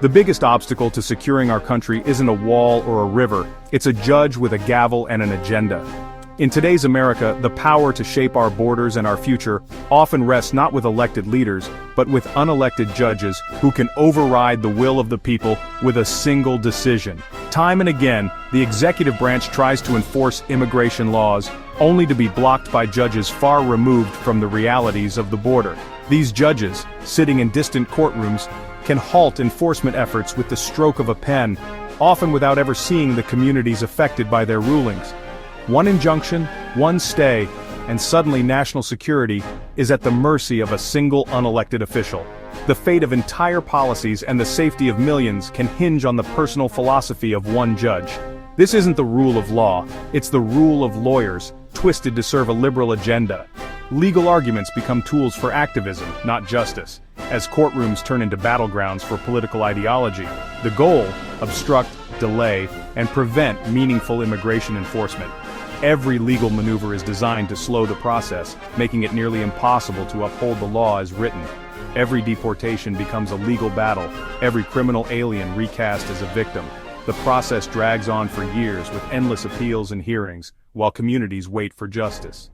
The biggest obstacle to securing our country isn't a wall or a river, it's a judge with a gavel and an agenda. In today's America, the power to shape our borders and our future often rests not with elected leaders, but with unelected judges who can override the will of the people with a single decision. Time and again, the executive branch tries to enforce immigration laws, only to be blocked by judges far removed from the realities of the border. These judges, sitting in distant courtrooms, can halt enforcement efforts with the stroke of a pen, often without ever seeing the communities affected by their rulings. One injunction, one stay, and suddenly national security is at the mercy of a single unelected official. The fate of entire policies and the safety of millions can hinge on the personal philosophy of one judge. This isn't the rule of law, it's the rule of lawyers, twisted to serve a liberal agenda. Legal arguments become tools for activism, not justice, as courtrooms turn into battlegrounds for political ideology. The goal: obstruct, delay, and prevent meaningful immigration enforcement. Every legal maneuver is designed to slow the process, making it nearly impossible to uphold the law as written. Every deportation becomes a legal battle, every criminal alien recast as a victim. The process drags on for years with endless appeals and hearings, while communities wait for justice.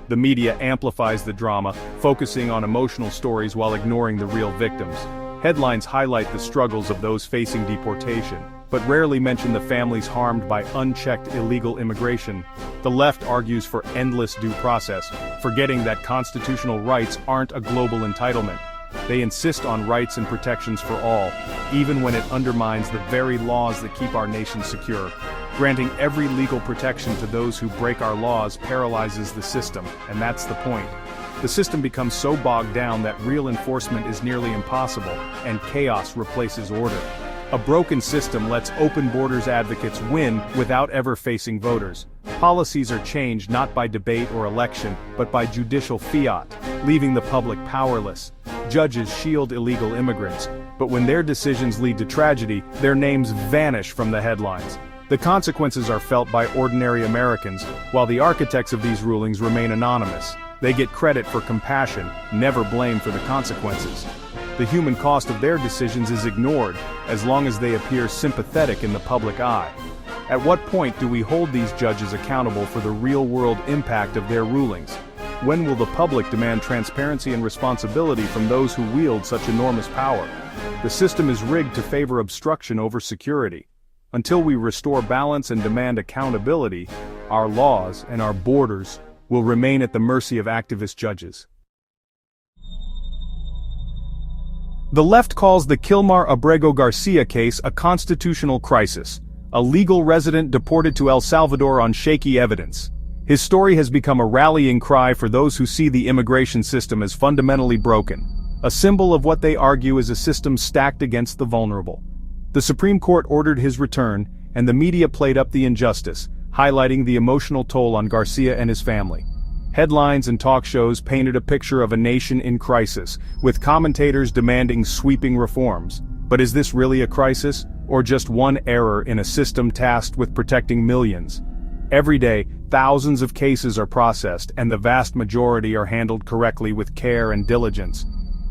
The media amplifies the drama, focusing on emotional stories while ignoring the real victims. Headlines highlight the struggles of those facing deportation, but rarely mention the families harmed by unchecked illegal immigration. The left argues for endless due process, forgetting that constitutional rights aren't a global entitlement. They insist on rights and protections for all, even when it undermines the very laws that keep our nation secure. Granting every legal protection to those who break our laws paralyzes the system, and that's the point. The system becomes so bogged down that real enforcement is nearly impossible, and chaos replaces order. A broken system lets open borders advocates win without ever facing voters. Policies are changed not by debate or election, but by judicial fiat, leaving the public powerless. Judges shield illegal immigrants, but when their decisions lead to tragedy, their names vanish from the headlines. The consequences are felt by ordinary Americans, while the architects of these rulings remain anonymous. They get credit for compassion, never blame for the consequences. The human cost of their decisions is ignored, as long as they appear sympathetic in the public eye. At what point do we hold these judges accountable for the real-world impact of their rulings? When will the public demand transparency and responsibility from those who wield such enormous power? The system is rigged to favor obstruction over security. Until we restore balance and demand accountability, our laws and our borders will remain at the mercy of activist judges. The left calls the Kilmar Abrego Garcia case a constitutional crisis, a legal resident deported to El Salvador on shaky evidence. His story has become a rallying cry for those who see the immigration system as fundamentally broken, a symbol of what they argue is a system stacked against the vulnerable. The Supreme Court ordered his return, and the media played up the injustice, highlighting the emotional toll on Garcia and his family. Headlines and talk shows painted a picture of a nation in crisis, with commentators demanding sweeping reforms. But is this really a crisis, or just one error in a system tasked with protecting millions? Every day, thousands of cases are processed, and the vast majority are handled correctly with care and diligence.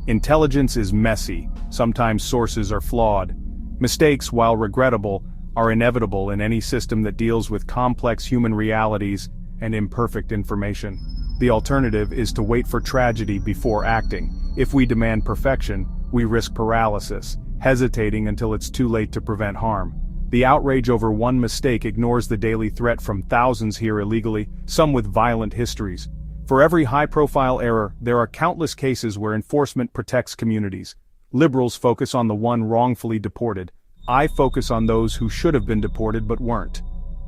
Intelligence is messy, sometimes sources are flawed. Mistakes, while regrettable, are inevitable in any system that deals with complex human realities and imperfect information. The alternative is to wait for tragedy before acting. If we demand perfection, we risk paralysis, hesitating until it's too late to prevent harm. The outrage over one mistake ignores the daily threat from thousands here illegally, some with violent histories. For every high-profile error, there are countless cases where enforcement protects communities. Liberals focus on the one wrongfully deported. I focus on those who should have been deported but weren't.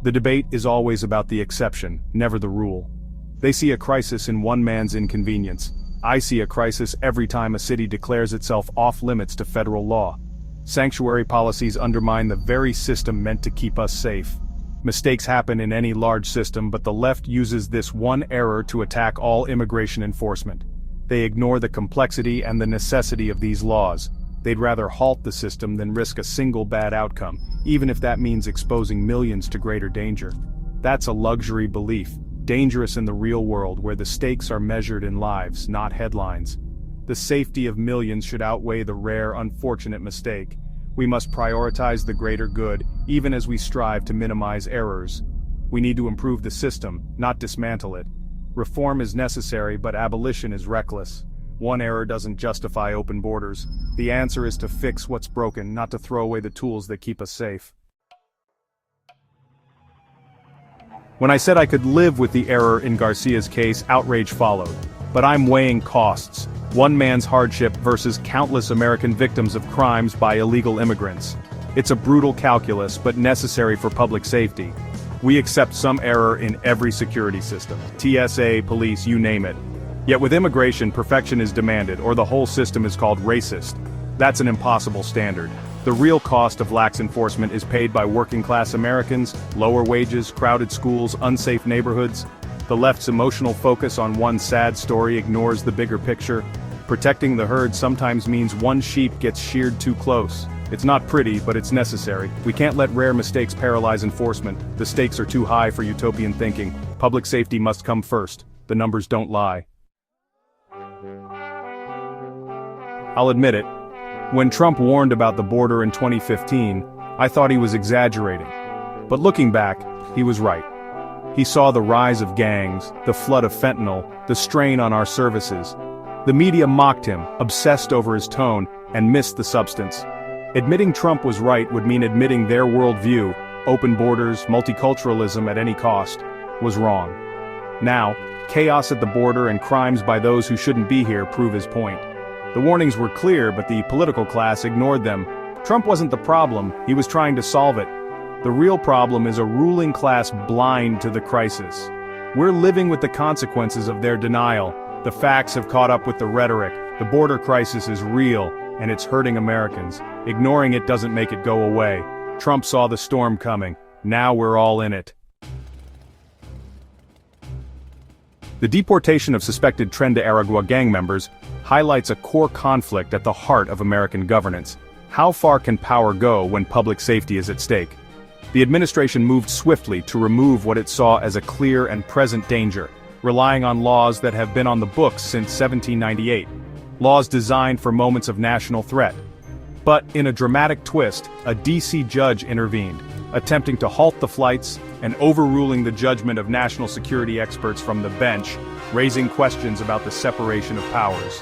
The debate is always about the exception, never the rule. They see a crisis in one man's inconvenience. I see a crisis every time a city declares itself off-limits to federal law. Sanctuary policies undermine the very system meant to keep us safe. Mistakes happen in any large system, but the left uses this one error to attack all immigration enforcement. They ignore the complexity and the necessity of these laws. They'd rather halt the system than risk a single bad outcome, even if that means exposing millions to greater danger. That's a luxury belief, dangerous in the real world where the stakes are measured in lives, not headlines. The safety of millions should outweigh the rare, unfortunate mistake. We must prioritize the greater good, even as we strive to minimize errors. We need to improve the system, not dismantle it. Reform is necessary, but abolition is reckless. One error doesn't justify open borders. The answer is to fix what's broken, not to throw away the tools that keep us safe. When I said I could live with the error in Garcia's case, outrage followed. But I'm weighing costs. One man's hardship versus countless American victims of crimes by illegal immigrants. It's a brutal calculus, but necessary for public safety. We accept some error in every security system. TSA, police, you name it. Yet with immigration, perfection is demanded, or the whole system is called racist. That's an impossible standard. The real cost of lax enforcement is paid by working-class Americans, lower wages, crowded schools, unsafe neighborhoods. The left's emotional focus on one sad story ignores the bigger picture. Protecting the herd sometimes means one sheep gets sheared too close. It's not pretty, but it's necessary. We can't let rare mistakes paralyze enforcement. The stakes are too high for utopian thinking. Public safety must come first. The numbers don't lie. I'll admit it. When Trump warned about the border in 2015, I thought he was exaggerating. But looking back, he was right. He saw the rise of gangs, the flood of fentanyl, the strain on our services. The media mocked him, obsessed over his tone, and missed the substance. Admitting Trump was right would mean admitting their worldview, open borders, multiculturalism at any cost, was wrong. Now, chaos at the border and crimes by those who shouldn't be here prove his point. The warnings were clear, but the political class ignored them. Trump wasn't the problem, he was trying to solve it. The real problem is a ruling class blind to the crisis. We're living with the consequences of their denial. The facts have caught up with the rhetoric. The border crisis is real, and it's hurting Americans. Ignoring it doesn't make it go away. Trump saw the storm coming. Now we're all in it. The deportation of suspected Tren de Aragua gang members highlights a core conflict at the heart of American governance. How far can power go when public safety is at stake? The administration moved swiftly to remove what it saw as a clear and present danger, relying on laws that have been on the books since 1798. Laws designed for moments of national threat. But in a dramatic twist, a D.C. judge intervened, attempting to halt the flights and overruling the judgment of national security experts from the bench, raising questions about the separation of powers.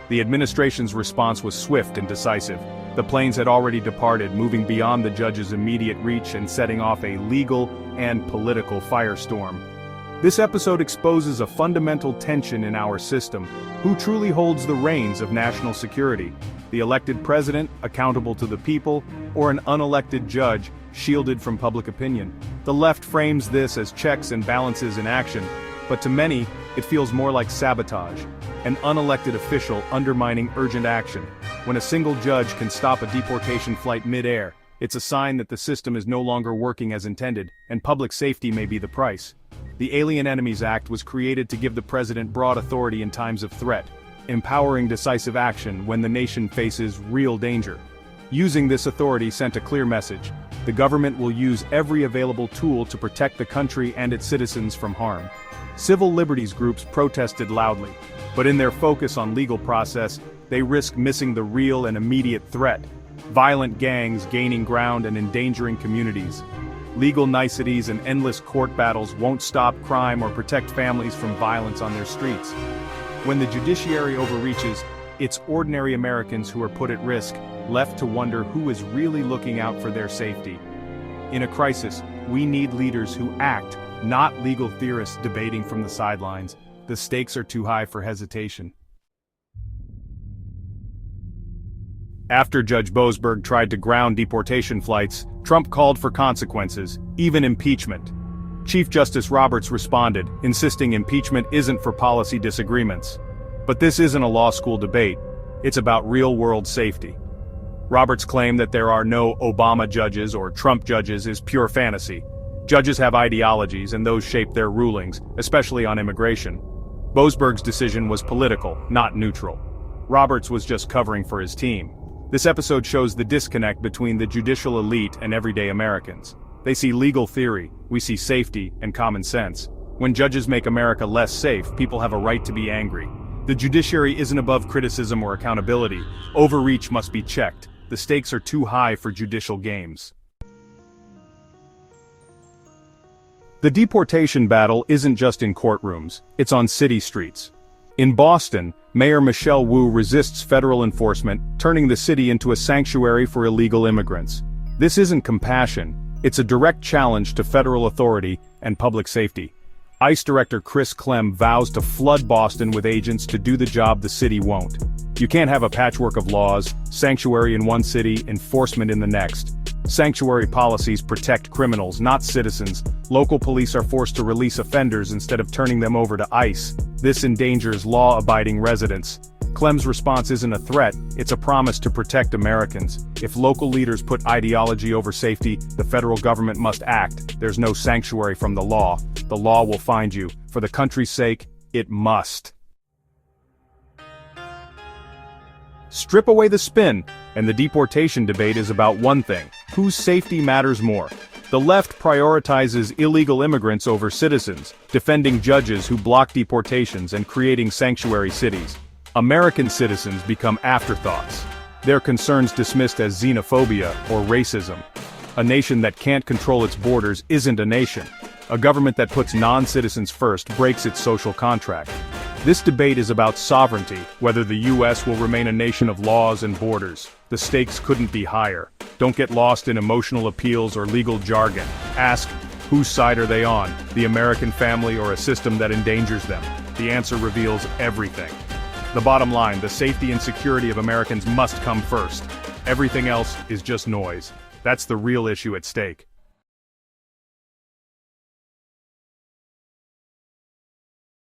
The administration's response was swift and decisive. The planes had already departed, moving beyond the judge's immediate reach and setting off a legal and political firestorm. This episode exposes a fundamental tension in our system. Who truly holds the reins of national security? The elected president, accountable to the people, or an unelected judge, shielded from public opinion? The left frames this as checks and balances in action, but to many, it feels more like sabotage. An unelected official undermining urgent action. When a single judge can stop a deportation flight mid-air, it's a sign that the system is no longer working as intended, and public safety may be the price. The Alien Enemies Act was created to give the president broad authority in times of threat, empowering decisive action when the nation faces real danger. Using this authority sent a clear message. The government will use every available tool to protect the country and its citizens from harm. Civil liberties groups protested loudly, but in their focus on legal process, they risk missing the real and immediate threat. Violent gangs gaining ground and endangering communities. Legal niceties and endless court battles won't stop crime or protect families from violence on their streets. When the judiciary overreaches, it's ordinary Americans who are put at risk, left to wonder who is really looking out for their safety. In a crisis, we need leaders who act, not legal theorists debating from the sidelines. The stakes are too high for hesitation. After Judge Boasberg tried to ground deportation flights, Trump called for consequences, even impeachment. Chief Justice Roberts responded, insisting impeachment isn't for policy disagreements. But this isn't a law school debate, it's about real-world safety. Roberts claimed that there are no Obama judges or Trump judges is pure fantasy. Judges have ideologies and those shape their rulings, especially on immigration. Boasberg's decision was political, not neutral. Roberts was just covering for his team. This episode shows the disconnect between the judicial elite and everyday Americans. They see legal theory, we see safety and common sense. When judges make America less safe, people have a right to be angry. The judiciary isn't above criticism or accountability. Overreach must be checked. The stakes are too high for judicial games. The deportation battle isn't just in courtrooms, it's on city streets. In Boston, Mayor Michelle Wu resists federal enforcement, turning the city into a sanctuary for illegal immigrants. This isn't compassion, it's a direct challenge to federal authority and public safety. ICE Director Chris Clem vows to flood Boston with agents to do the job the city won't. You can't have a patchwork of laws, sanctuary in one city, enforcement in the next. Sanctuary policies protect criminals, not citizens. Local police are forced to release offenders instead of turning them over to ICE. This endangers law-abiding residents. Clem's response isn't a threat, it's a promise to protect Americans. If local leaders put ideology over safety, the federal government must act. There's no sanctuary from the law. The law will find you. For the country's sake, it must. Strip away the spin, and the deportation debate is about one thing: whose safety matters more. The left prioritizes illegal immigrants over citizens, defending judges who block deportations and creating sanctuary cities. American citizens become afterthoughts, their concerns dismissed as xenophobia or racism. A nation that can't control its borders isn't a nation. A government that puts non-citizens first breaks its social contract. This debate is about sovereignty, whether the U.S. will remain a nation of laws and borders. The stakes couldn't be higher. Don't get lost in emotional appeals or legal jargon. Ask, whose side are they on, the American family or a system that endangers them? The answer reveals everything. The bottom line, the safety and security of Americans must come first. Everything else is just noise. That's the real issue at stake.